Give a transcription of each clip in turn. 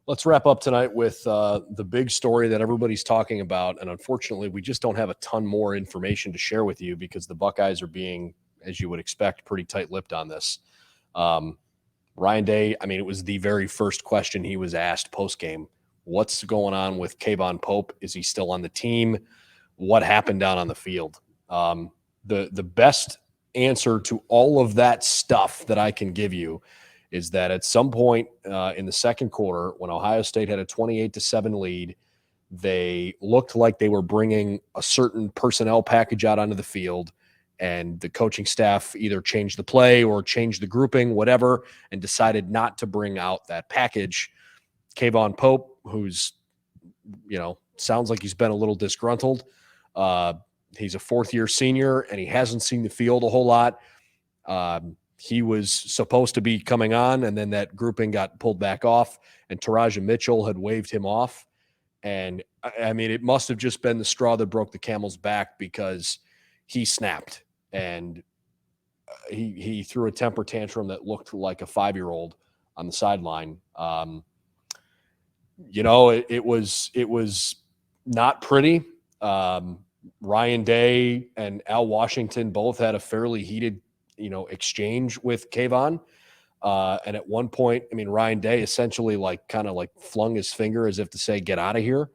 Let's wrap up tonight with the big story that everybody's talking about. And unfortunately, we just don't have a ton more information to share with you because the Buckeyes are being, as you would expect, pretty tight-lipped on this. Ryan Day, I mean, it was the very first question he was asked post-game. What's going on with Kayvon Pope? Is he still on the team? What happened down on the field? The best answer to all of that stuff that I can give you is that at some point in the second quarter, when Ohio State had a 28-7 lead, they looked like they were bringing a certain personnel package out onto the field, and the coaching staff either changed the play or changed the grouping, whatever, and decided not to bring out that package. Kayvon Pope, who's, sounds like he's been a little disgruntled. He's a fourth-year senior, and he hasn't seen the field a whole lot. He was supposed to be coming on, and then that grouping got pulled back off, and Taraja Mitchell had waved him off. And, I mean, it must have just been the straw that broke the camel's back because he snapped, and he threw a temper tantrum that looked like a 5-year-old on the sideline. It was not pretty. Ryan Day and Al Washington both had a fairly heated exchange with Kayvon. And at one point, I mean, Ryan Day essentially kind of flung his finger as if to say, get out of here.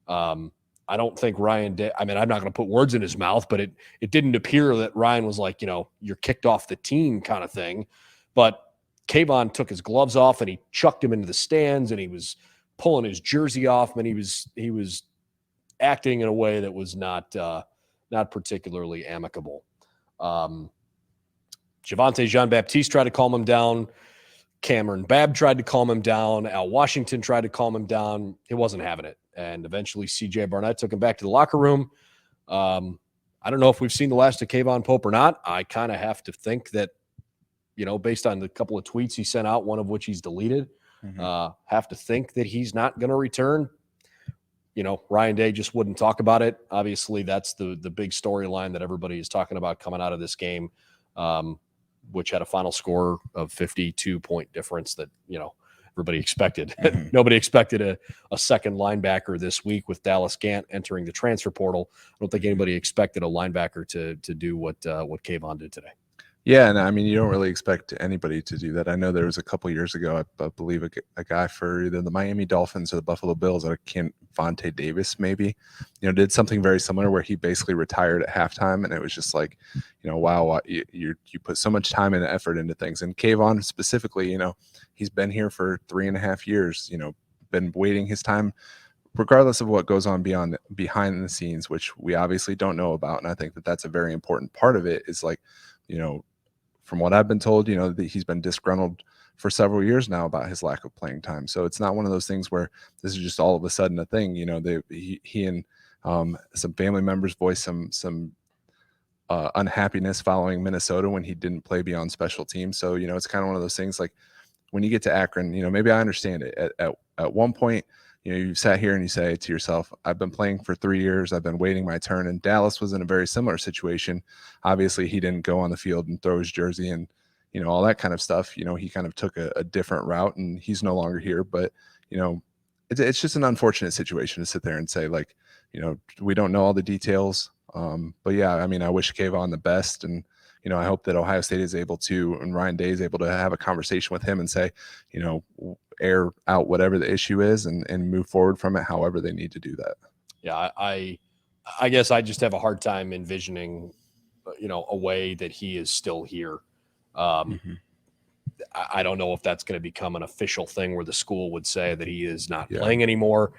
I don't think Ryan Day, I mean, I'm not going to put words in his mouth, but it didn't appear that Ryan was like, you're kicked off the team kind of thing. But Kayvon took his gloves off and he chucked him into the stands, and he was pulling his jersey off, and he was acting in a way that was not particularly amicable. Javonte Jean-Baptiste tried to calm him down. Cameron Babb tried to calm him down. Al Washington tried to calm him down. He wasn't having it. And eventually C.J. Barnett took him back to the locker room. I don't know if we've seen the last of Kayvon Pope or not. I kind of have to think that, based on the couple of tweets he sent out, one of which he's deleted, have to think that he's not going to return. Ryan Day just wouldn't talk about it. Obviously, that's the big storyline that everybody is talking about coming out of this game. Which had a final score of 52-point difference that, everybody expected. Nobody expected a second linebacker this week with Dallas Gant entering the transfer portal. I don't think anybody expected a linebacker to do what Kayvon did today. Yeah, and I mean, you don't really expect anybody to do that. I know there was a couple years ago, I believe a guy for either the Miami Dolphins or the Buffalo Bills, Vontae Davis maybe, did something very similar where he basically retired at halftime, and it was just like, wow, you put so much time and effort into things. And Kayvon specifically, he's been here for 3.5 years, been waiting his time, regardless of what goes on behind the scenes, which we obviously don't know about. And I think that that's a very important part of it is from what I've been told, that he's been disgruntled for several years now about his lack of playing time. So it's not one of those things where this is just all of a sudden a thing. He and some family members voiced some unhappiness following Minnesota when he didn't play beyond special teams. So, it's kind of one of those things like when you get to Akron, maybe I understand it. At one point, you sat here and you say to yourself, I've been playing for 3 years. I've been waiting my turn. And Dallas was in a very similar situation. Obviously, he didn't go on the field and throw his jersey and, all that kind of stuff. He kind of took a different route, and he's no longer here. But, it's just an unfortunate situation to sit there and say, we don't know all the details. But, yeah, I mean, I wish Kayvon the best. And, I hope that Ohio State is able to, and Ryan Day is able to have a conversation with him and say, air out whatever the issue is and move forward from it however they need to do that. Yeah, I guess I just have a hard time envisioning, a way that he is still here. I don't know if that's going to become an official thing where the school would say that he is not playing anymore.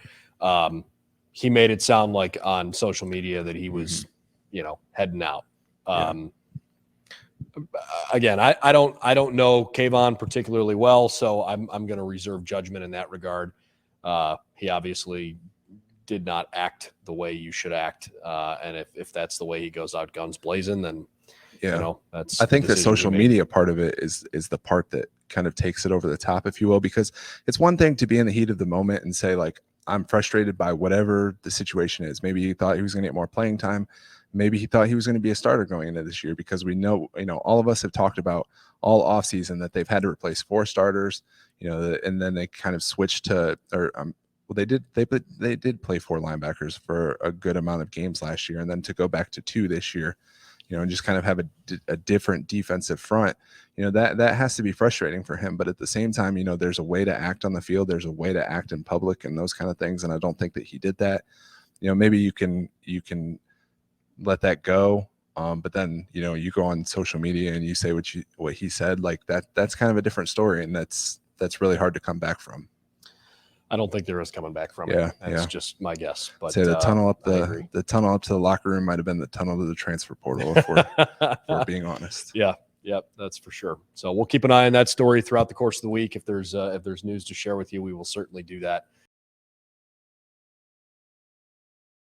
He made it sound like on social media that he was, heading out. Again, I don't know Kayvon particularly well, so I'm going to reserve judgment in that regard. He obviously did not act the way you should act, and if that's the way he goes out guns blazing, then that's. I think the social media part of it is the part that kind of takes it over the top, if you will, because it's one thing to be in the heat of the moment and say I'm frustrated by whatever the situation is. Maybe you thought he was going to get more playing time. maybe he thought he was going to be a starter going into this year, because we know, all of us have talked about all offseason that they've had to replace 4 starters, and then they kind of switched to, well, they did play 4 linebackers for a good amount of games last year, and then to go back to 2 this year, and just kind of have a different defensive front, that has to be frustrating for him. But at the same time, there's a way to act on the field, there's a way to act in public and those kind of things, and I don't think that he did that. Maybe you can let that go, but then you go on social media and you say what he said, like that's kind of a different story, and that's really hard to come back from. I don't think there is coming back from it. That's just my guess. But say the tunnel up the tunnel up to the locker room might have been the tunnel to the transfer portal, if we're being honest. Yep, that's for sure. So we'll keep an eye on that story throughout the course of the week. If there's news to share with you, we will certainly do that.